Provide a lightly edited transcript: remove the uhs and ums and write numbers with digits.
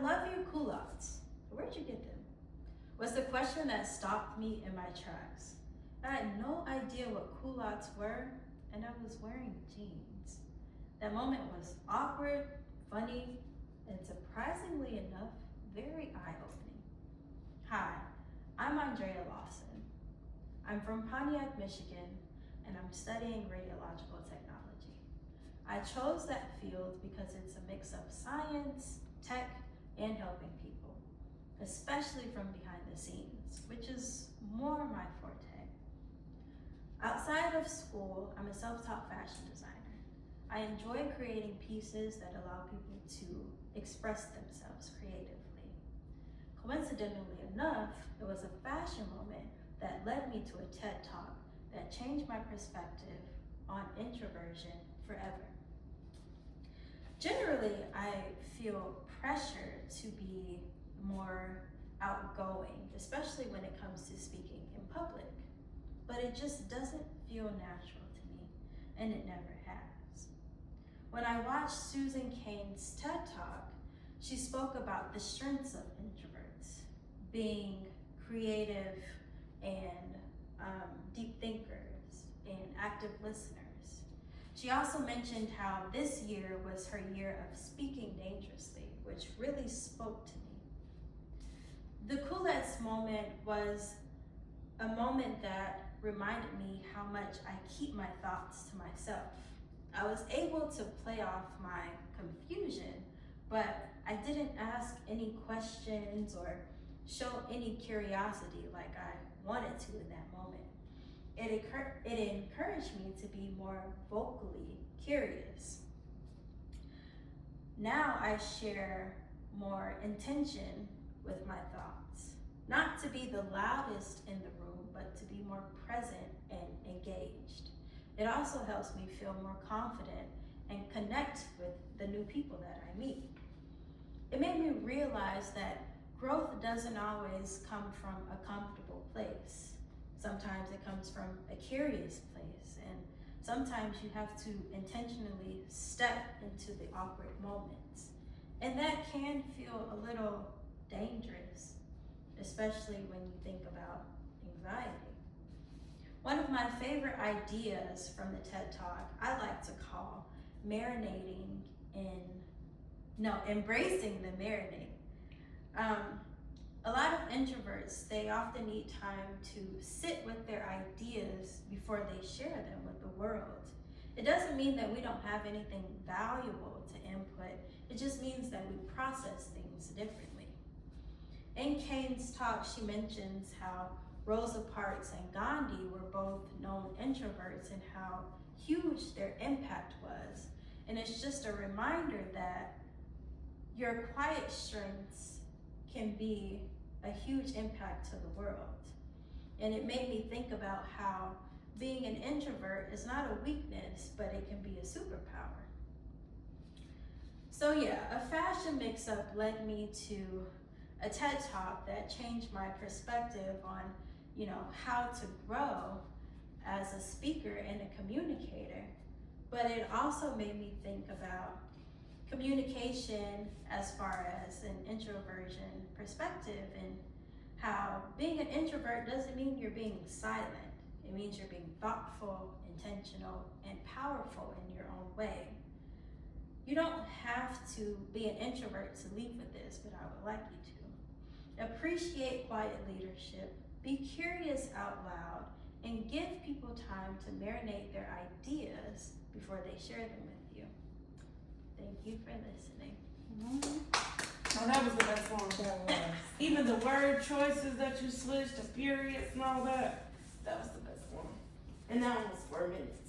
love your culottes. Where'd you get them? Was the question that stopped me in my tracks. I had no idea what culottes were, and I was wearing jeans. That moment was awkward, funny, and surprisingly enough, very eye-opening. Hi, I'm Andrea Lawson. I'm from Pontiac, Michigan, and I'm studying radiological technology. I chose that field because it's a mix of science, tech, and helping people, especially from behind the scenes, which is more my forte. Outside of school, I'm a self-taught fashion designer. I enjoy creating pieces that allow people to express themselves creatively. Coincidentally enough, it was a fashion moment that led me to a TED Talk that changed my perspective on introversion forever. Generally, I feel pressure to be more outgoing, especially when it comes to speaking in public. But it just doesn't feel natural to me, and it never has. When I watched Susan Cain's TED Talk, she spoke about the strengths of introverts, being creative and deep thinkers and active listeners. She also mentioned how this year was her year of speaking dangerously, which really spoke to me. The Coulettes moment was a moment that reminded me how much I keep my thoughts to myself. I was able to play off my confusion, but I didn't ask any questions or show any curiosity like I wanted to in that moment. It encouraged me to be more vocally curious. Now I share more intention with my thoughts, not to be the loudest in the room, but to be more present and engaged. It also helps me feel more confident and connect with the new people that I meet. It made me realize that growth doesn't always come from a comfortable place. Sometimes it comes from a curious place, and sometimes you have to intentionally step into the awkward moments. And that can feel a little dangerous, especially when you think about anxiety. One of my favorite ideas from the TED Talk, I like to call embracing the marinade. A lot of introverts, they often need time to sit with their ideas before they share them with the world. It doesn't mean that we don't have anything valuable to input. It just means that we process things differently. In Cain's talk, she mentions how Rosa Parks and Gandhi were both known introverts and how huge their impact was. And it's just a reminder that your quiet strengths can be a huge impact to the world. And it made me think about how being an introvert is not a weakness, but it can be a superpower. So yeah, a fashion mix-up led me to a TED Talk that changed my perspective on, how to grow as a speaker and a communicator. But it also made me think about communication as far as an introversion perspective, and how being an introvert doesn't mean you're being silent. It means you're being thoughtful, intentional, and powerful in your own way. You don't have to be an introvert to lead with this, but I would like you to. Appreciate quiet leadership, be curious out loud, and give people time to marinate their ideas before they share them with you. Thank you for listening. Oh, that was the best one. That was. Even the word choices that you switched, the periods and all that, that was the best one. And that one was 4 minutes.